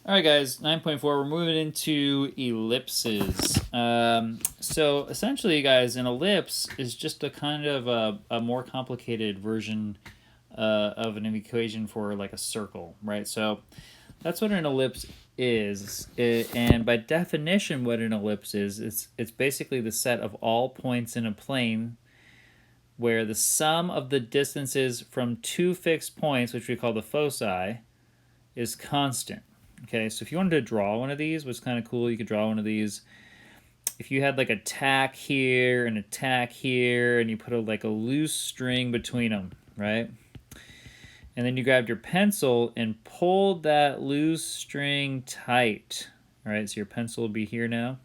All right, guys, 9.4, we're moving into ellipses. So essentially, guys, an ellipse is just a kind of a more complicated version of an equation for like a circle, right? So that's what an ellipse is. And by definition, what an ellipse is, it's basically the set of all points in a plane where the sum of the distances from two fixed points, which we call the foci, is constant. Okay, so if you wanted to draw one of these, what's kind of cool, you could draw one of these. If you had like a tack here and a tack here, and you put like a loose string between them, right? And then you grabbed your pencil and pulled that loose string tight. All right, so your pencil will be here now.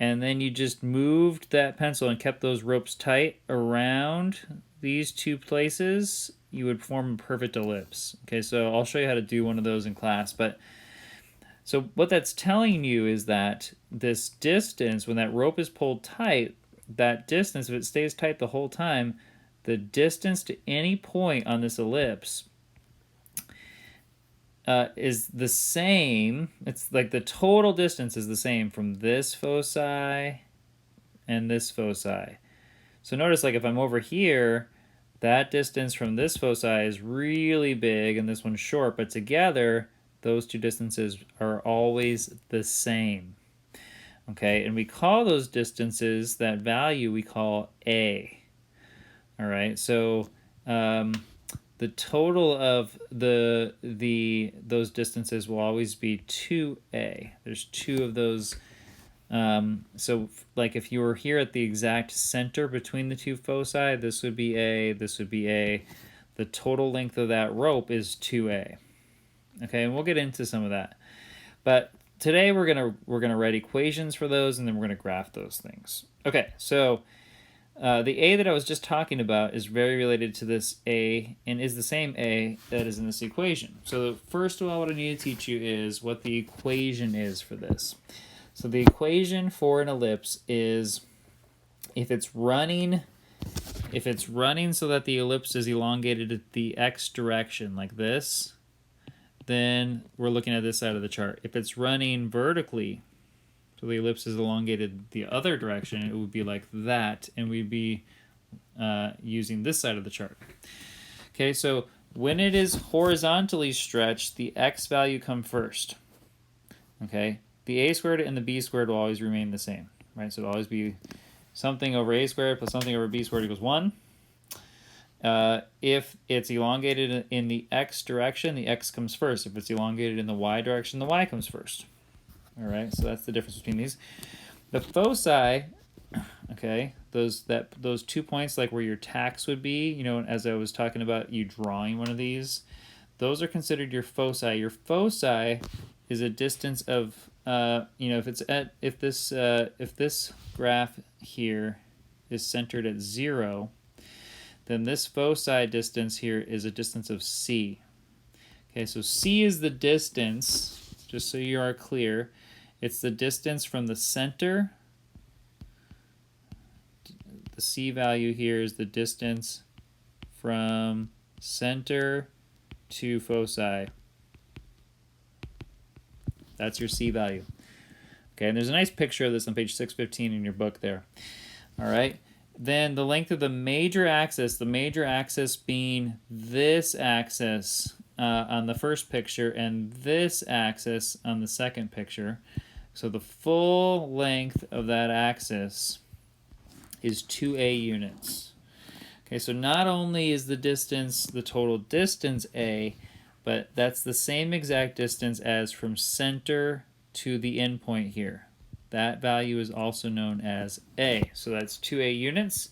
And then you just moved that pencil and kept those ropes tight around these two places, you would form a perfect ellipse. Okay, so I'll show you how to do one of those in class, but so what that's telling you is that this distance, when that rope is pulled tight, that distance, if it stays tight the whole time, the distance to any point on this ellipse is the same. It's like the total distance is the same from this foci and this foci. So notice, like, if I'm over here, that distance from this foci is really big and this one's short, but together those two distances are always the same. Okay, and we call those distances, that value we call A. All right, so the total of those distances will always be 2A. There's two of those. So like if you were here at the exact center between the two foci, this would be A, this would be A. The total length of that rope is 2A. Okay, and we'll get into some of that. But today we're gonna write equations for those, and then we're gonna graph those things. Okay, so the A that I was just talking about is very related to this A and is the same A that is in this equation. So first of all, what I need to teach you is what the equation is for this. So the equation for an ellipse is if it's running so that the ellipse is elongated at the x direction like this, then we're looking at this side of the chart. If it's running vertically, so the ellipse is elongated the other direction, it would be like that, and we'd be using this side of the chart. Okay, so when it is horizontally stretched, the x value comes first. Okay, the a squared and the b squared will always remain the same, right? So it'll always be something over a squared plus something over b squared equals 1. If it's elongated in the x direction, the x comes first. If it's elongated in the y direction, the y comes first. All right, so that's the difference between these. The foci, okay, those 2 points, like where your tacks would be, you know, as I was talking about you drawing one of these, those are considered your foci. Your foci is a distance of, you know, if this graph here is centered at 0, then this foci distance here is a distance of c. Okay, so c is the distance, just so you are clear. It's the distance from the center. The c value here is the distance from center to foci. That's your c value. Okay, and there's a nice picture of this on page 615 in your book there. All right. Then the length of the major axis being this axis on the first picture and this axis on the second picture. So the full length of that axis is 2a units. Okay, so not only is the distance, the total distance a, but that's the same exact distance as from center to the endpoint here. That value is also known as a. So that's 2a units.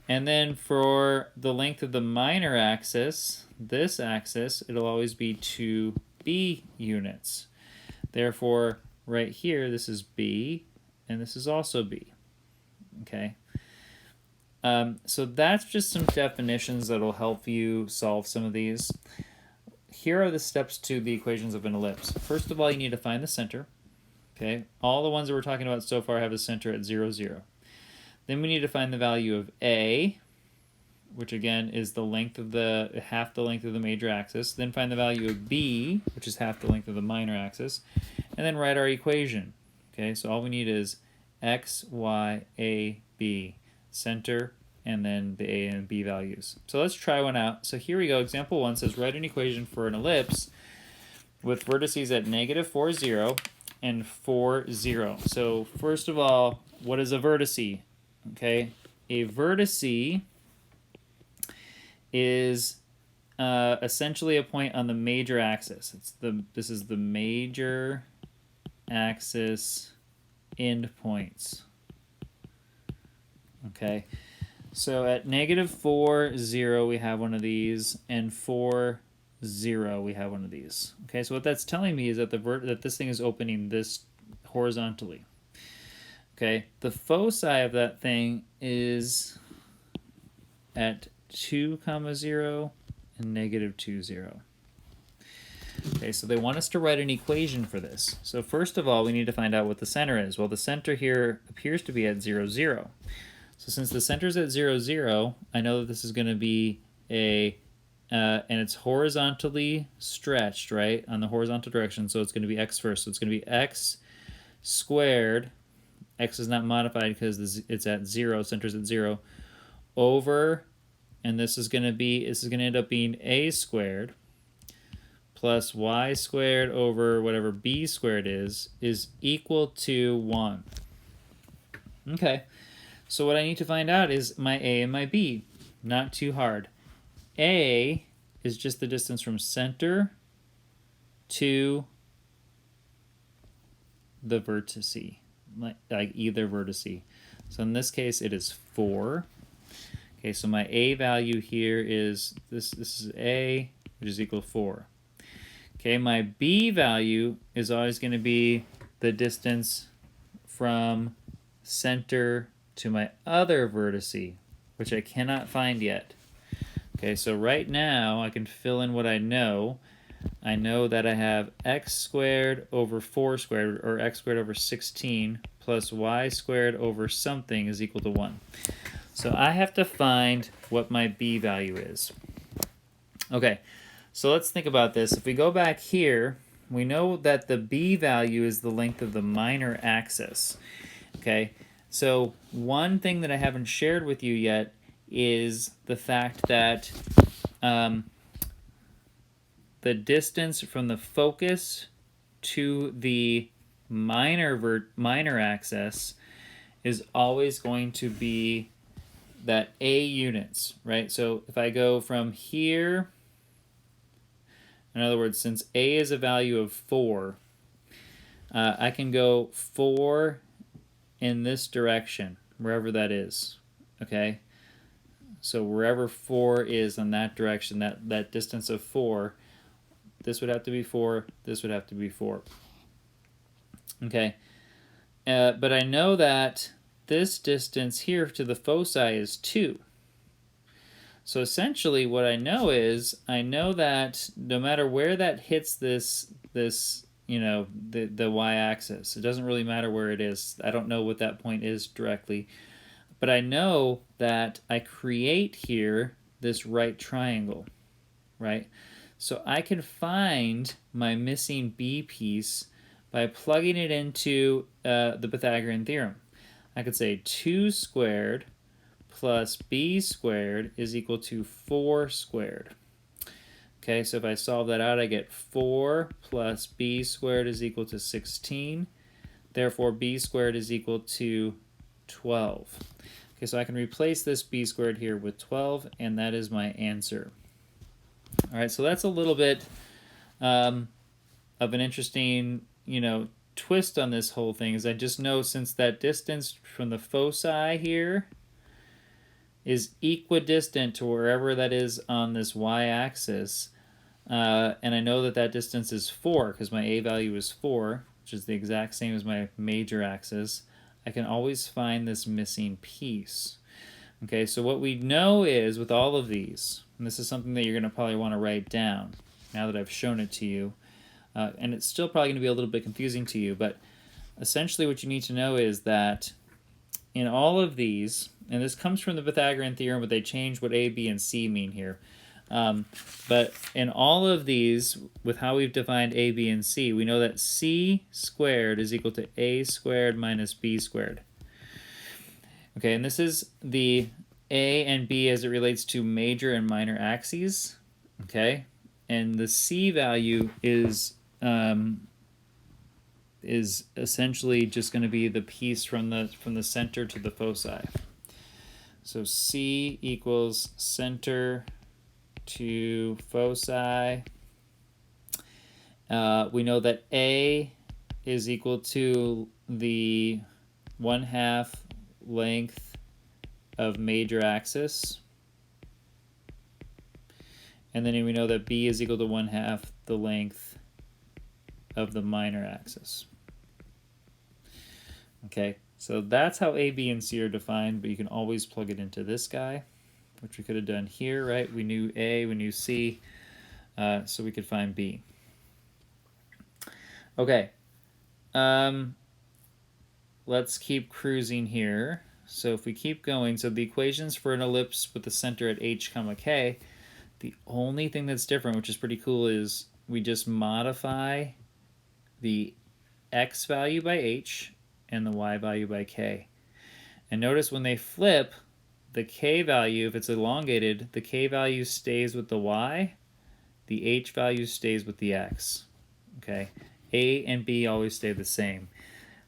And then for the length of the minor axis, this axis, it'll always be 2b units. Therefore, right here, this is b, and this is also b. Okay. So that's just some definitions that'll help you solve some of these. Here are the steps to the equations of an ellipse. First of all, you need to find the center. Okay, all the ones that we're talking about so far have a center at 0, 0. Then we need to find the value of a. which again is the length of half the length of the major axis. Then find the value of b, which is half the length of the minor axis, and then write our equation. Okay, so all we need is x, y, a, b, center, and then the a and b values. So let's try one out. So here we go. Example 1 says write an equation for an ellipse with vertices at -4, 0, and 4, 0. So first of all, what is a vertice? Okay, a vertice is essentially a point on the major axis. This is the major axis endpoints. Okay, so at -4, 0 we have one of these, and 4, 0 we have one of these. Okay, so what that's telling me is that that this thing is opening this horizontally. Okay, the foci of that thing is at 2, 0 and -2, 0. Okay, so they want us to write an equation for this. So first of all, we need to find out what the center is. Well, the center here appears to be at 0, 0. So since the center's at 0, 0, I know that this is going to be and it's horizontally stretched, right, on the horizontal direction, so it's going to be x first. So it's going to be x squared, x is not modified because it's at 0, center's at 0, over, and this is going to end up being a squared plus y squared over whatever b squared is equal to 1. Okay, so what I need to find out is my a and my b. Not too hard. A is just the distance from center to the vertice, like either vertice. So in this case, it is 4. Okay, so my a value here is this is a, which is equal to 4. Okay, my b value is always going to be the distance from center to my other vertice, which I cannot find yet. Okay, so right now I can fill in what I know. I know that I have x squared over 4 squared, or x squared over 16, plus y squared over something is equal to 1. So I have to find what my b value is. Okay, so let's think about this. If we go back here, we know that the b value is the length of the minor axis. Okay, so one thing that I haven't shared with you yet is the fact that the distance from the focus to the minor axis is always going to be that a units, right? So if I go from here, in other words, since a is a value of 4, I can go 4 in this direction, wherever that is, okay? So wherever 4 is on that direction, that distance of 4, this would have to be 4, this would have to be 4. Okay, but I know that this distance here to the foci is 2. So essentially what I know is, I know that no matter where that hits this you know, the y-axis, it doesn't really matter where it is. I don't know what that point is directly. But I know that I create here this right triangle, right? So I can find my missing b piece by plugging it into the Pythagorean theorem. I could say 2 squared plus b squared is equal to 4 squared. Okay, so if I solve that out, I get 4 plus b squared is equal to 16. Therefore, b squared is equal to 12. Okay, so I can replace this b squared here with 12, and that is my answer. All right, so that's a little bit of an interesting, you know, twist on this whole thing. Is I just know since that distance from the foci here is equidistant to wherever that is on this y-axis, and I know that that distance is 4 because my a value is 4, which is the exact same as my major axis, I can always find this missing piece. Okay, so what we know is with all of these, and this is something that you're going to probably want to write down now that I've shown it to you, and it's still probably going to be a little bit confusing to you, but essentially what you need to know is that in all of these, and this comes from the Pythagorean theorem, but they changed what A, B, and C mean here. But in all of these, with how we've defined A, B, and C, we know that C squared is equal to A squared minus B squared. Okay, and this is the A and B as it relates to major and minor axes. Okay, and the C value is essentially just going to be the piece from the center to the foci. So C equals center to foci. We know that A is equal to the 1/2 length of major axis. And then we know that B is equal to 1/2 the length of the minor axis. Okay, so that's how A, B, and C are defined, but you can always plug it into this guy, which we could have done here, right? We knew A, we knew C, so we could find B. Okay, let's keep cruising here. So if we keep going, so the equations for an ellipse with the center at h comma k, the only thing that's different, which is pretty cool, is we just modify the x value by h and the y value by k. And notice when they flip, the k value, if it's elongated, the k value stays with the y, the h value stays with the x. Okay, A and B always stay the same.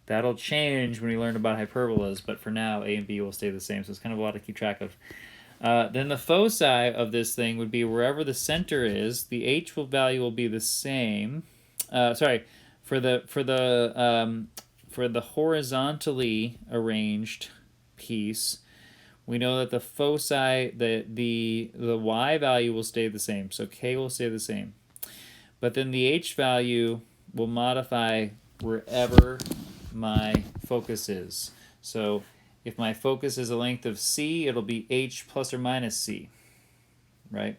That'll change when we learn about hyperbolas, but for now, A and B will stay the same, so it's kind of a lot to keep track of. Then the foci of this thing would be wherever the center is, the h value will be the same. For the horizontally arranged piece, we know that the foci, the y value will stay the same, so k will stay the same. But then the h value will modify wherever my focus is. So if my focus is a length of c, it'll be h plus or minus c, right?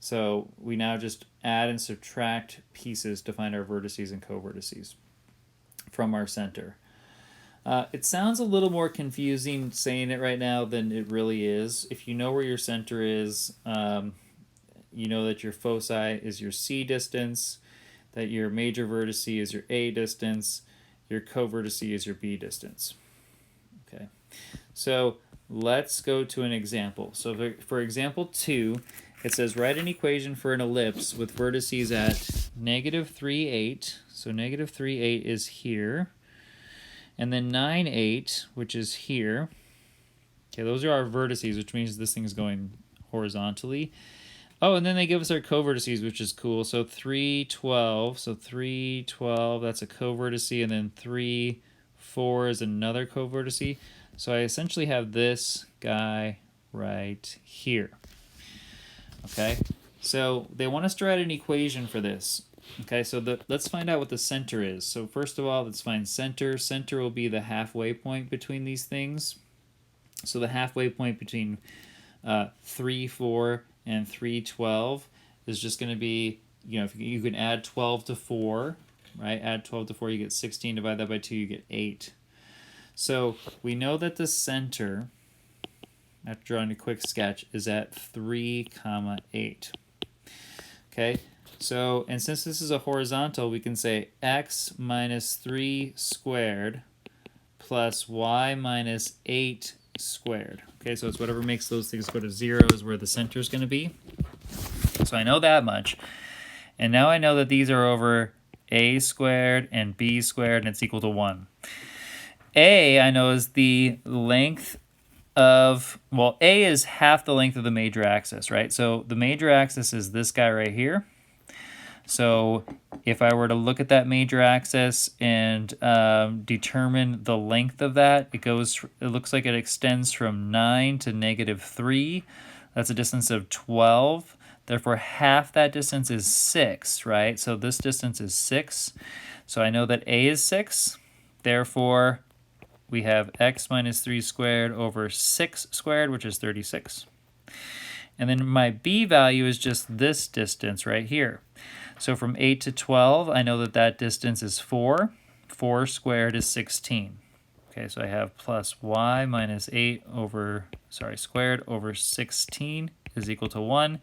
So we now just add and subtract pieces to find our vertices and covertices from our center. It sounds a little more confusing saying it right now than it really is. If you know where your center is, you know that your foci is your c distance, that your major vertex is your a distance, your covertex is your b distance. Okay, so let's go to an example. So for example 2, it says write an equation for an ellipse with vertices at -3, 8. So -3, 8 is here. And then 9, 8, which is here. Okay, those are our vertices, which means this thing is going horizontally. Oh, and then they give us our covertices, which is cool. So 3, 12. So 3, 12, that's a covertice. And then 3, 4 is another covertice. So I essentially have this guy right here. Okay, so they want us to write an equation for this. Okay, so let's find out what the center is. So first of all, let's find center. Center will be the halfway point between these things. So the halfway point between 3, 4 and 3, 12 is just going to be, if you can add 12 to 4, right? Add 12 to 4, you get 16. Divide that by 2, you get 8. So we know that the center, after drawing a quick sketch, is at 3, 8. Okay, so, and since this is a horizontal, we can say x minus 3 squared plus y minus 8 squared. Okay, so it's whatever makes those things go to 0 is where the center is going to be. So I know that much. And now I know that these are over a squared and b squared, and it's equal to 1. A, I know, is the length of, well, A is half the length of the major axis, right? So the major axis is this guy right here. So if I were to look at that major axis and determine the length of that, it looks like it extends from 9 to -3. That's a distance of 12. Therefore, half that distance is 6, right? So this distance is 6. So I know that A is 6. Therefore, we have x minus 3 squared over 6 squared, which is 36. And then my b value is just this distance right here. So from 8 to 12, I know that that distance is 4. 4 squared is 16. Okay, so I have plus y minus 8 over, squared over 16 is equal to 1.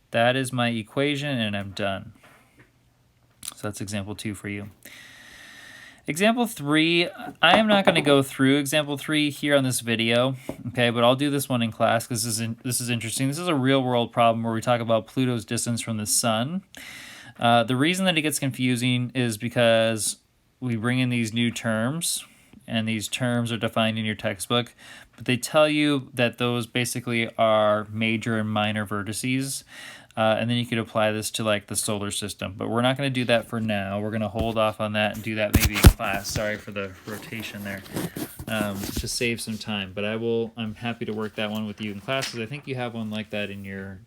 That is my equation, and I'm done. So that's example 2 for you. Example 3, I am not going to go through example 3 here on this video, okay, but I'll do this one in class because this is interesting. This is a real-world problem where we talk about Pluto's distance from the sun. The reason that it gets confusing is because we bring in these new terms, and these terms are defined in your textbook, but they tell you that those basically are major and minor vertices, and then you could apply this to like the solar system, but we're not going to do that for now. We're going to hold off on that and do that maybe in class. Sorry for the rotation there, to save some time, but I'm happy to work that one with you in class because I think you have one like that in your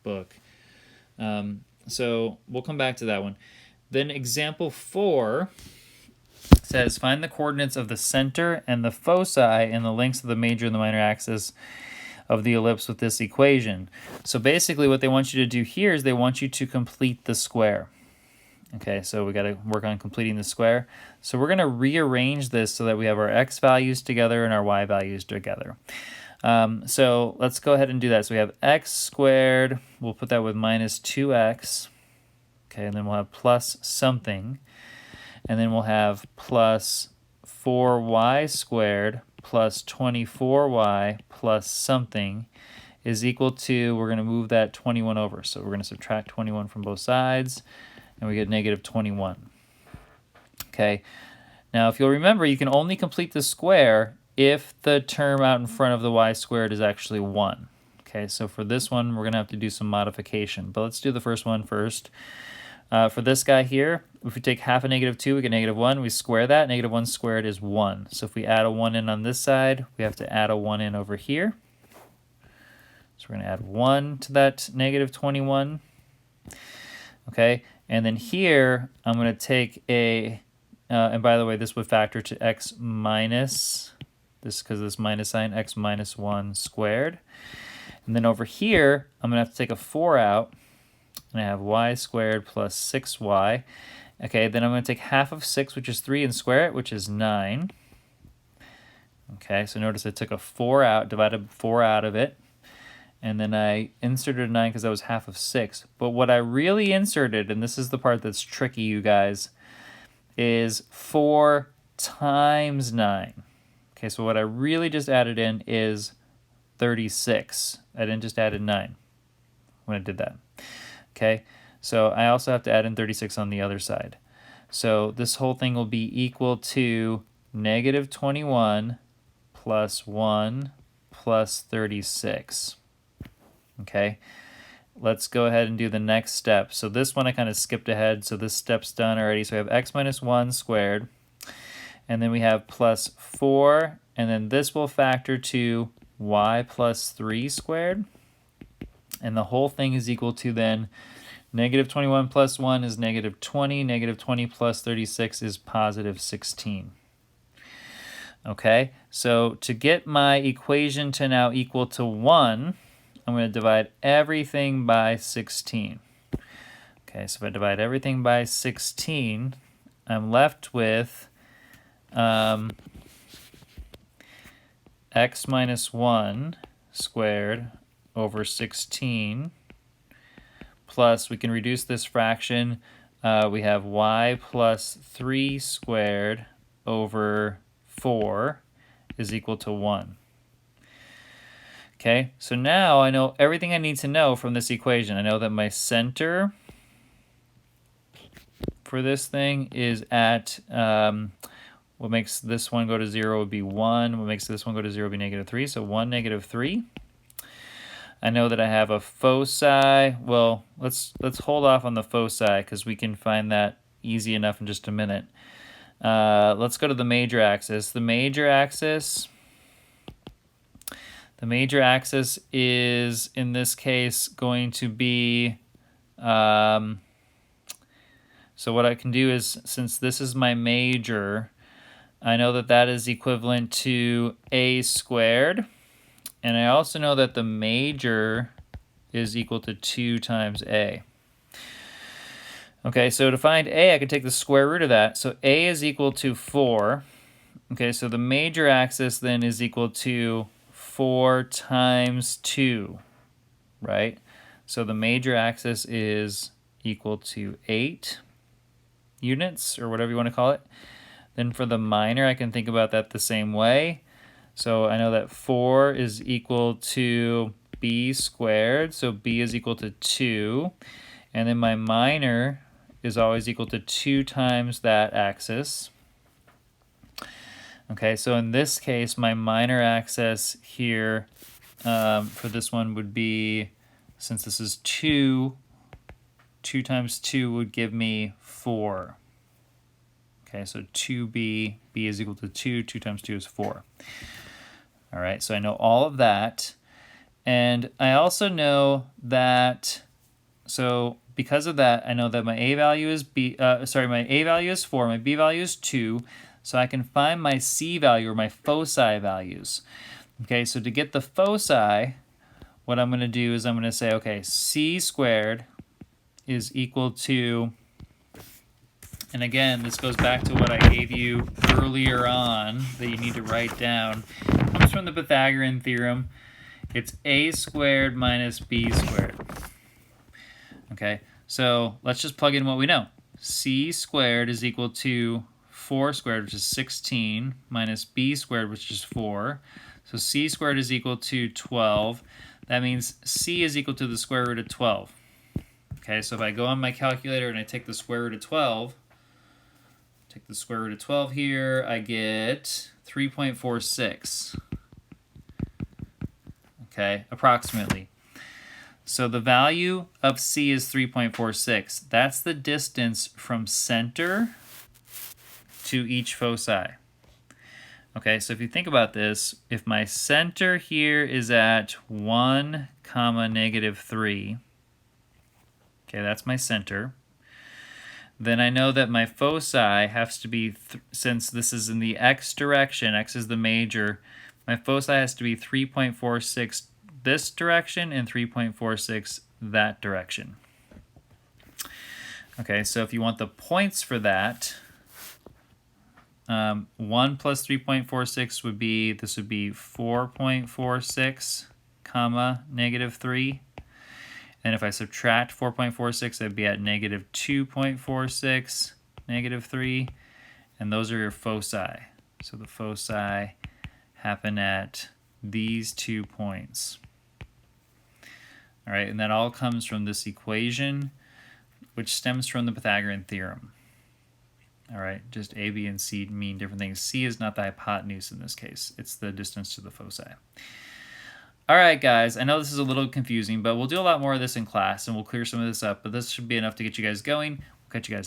book. So we'll come back to that one. Then example 4 says find the coordinates of the center and the foci and the lengths of the major and the minor axis of the ellipse with this equation. So basically what they want you to do here is they want you to complete the square. Okay, so we got to work on completing the square. So we're going to rearrange this so that we have our x values together and our y values together. So let's go ahead and do that. So we have x squared, we'll put that with minus 2x, okay, and then we'll have plus something, and then we'll have plus 4y squared plus 24y plus something is equal to, we're going to move that 21 over. So we're going to subtract 21 from both sides, and we get negative 21. Okay, now if you'll remember, you can only complete the square if the term out in front of the y squared is actually 1. Okay, so for this one, we're going to have to do some modification. But let's do the first one first. For this guy here, if we take half of negative 2, we get negative 1. We square that. Negative 1 squared is 1. So if we add a 1 in on this side, we have to add a 1 in over here. So we're going to add 1 to that negative 21. Okay, and then here, I'm going to take a, and by the way, this would factor to x minus, this because of this minus sign, x minus 1 squared. And then over here, I'm going to have to take a 4 out, and I have y squared plus 6y. Okay, then I'm going to take half of 6, which is 3, and square it, which is 9. Okay, so notice I took a 4 out, divided 4 out of it, and then I inserted a 9 because that was half of 6. But what I really inserted, and this is the part that's tricky, you guys, is 4 times 9. Okay, so what I really just added in is 36. I didn't just add in 9 when I did that. Okay, so I also have to add in 36 on the other side. So this whole thing will be equal to negative 21 plus 1 plus 36. Okay, let's go ahead and do the next step. So this one I kind of skipped ahead, so this step's done already. So we have x minus 1 squared, and then we have plus 4, and then this will factor to y plus 3 squared. And the whole thing is equal to then negative 21 plus 1 is negative 20. Negative 20 plus 36 is positive 16. Okay, so to get my equation to now equal to 1, I'm going to divide everything by 16. Okay, so if I divide everything by 16, I'm left with x minus 1 squared over 16 plus, we can reduce this fraction, we have y plus 3 squared over 4 is equal to 1. Okay, so now I know everything I need to know from this equation. I know that my center for this thing is at, what makes this one go to 0 would be 1. What makes this one go to 0 would be negative 3, so 1, negative 3. I know that I have a foci. Well, let's hold off on the foci because we can find that easy enough in just a minute. Let's go to the major axis. The major axis is, in this case, going to be, so what I can do is, since this is my major, I know that that is equivalent to a squared. And I also know that the major is equal to 2 times a. Okay, so to find a, I can take the square root of that. So a is equal to 4. Okay, so the major axis then is equal to 4 times 2, right? So the major axis is equal to 8 units, or whatever you want to call it. Then for the minor, I can think about that the same way. So I know that 4 is equal to b squared, so b is equal to 2. And then my minor is always equal to 2 times that axis. Okay, so in this case, my minor axis here for this one would be, since this is 2, 2 times 2 would give me 4. Okay, so 2b, b is equal to 2, 2 times 2 is 4. All right, so I know all of that. And I also know that, so because of that, I know that my a value is my a value is 4, my b value is 2, so I can find my c value, or my foci values. Okay, so to get the foci, what I'm going to do is I'm going to say, okay, c squared is equal to, and again, this goes back to what I gave you earlier on that you need to write down. It comes from the Pythagorean theorem. It's a squared minus b squared. Okay, so let's just plug in what we know. C squared is equal to 4 squared, which is 16, minus b squared, which is 4. So c squared is equal to 12. That means c is equal to the square root of 12. Okay, so if I go on my calculator and I take the square root of 12, take the square root of 12 here, I get 3.46. Okay, approximately. So the value of c is 3.46. That's the distance from center to each foci. Okay, so if you think about this, if my center here is at 1, negative 3, okay, that's my center, then I know that my foci has to be, since this is in the x direction, x is the major, my foci has to be 3.46 this direction and 3.46 that direction. Okay, so if you want the points for that, 1 plus 3.46 would be, this would be 4.46, negative 3. And if I subtract 4.46, I'd be at negative 2.46, negative 3. And those are your foci. So the foci happen at these 2 points. All right, and that all comes from this equation, which stems from the Pythagorean theorem. All right, just A, B, and C mean different things. C is not the hypotenuse in this case. It's the distance to the foci. All right, guys, I know this is a little confusing, but we'll do a lot more of this in class, and we'll clear some of this up, but this should be enough to get you guys going. We'll catch you guys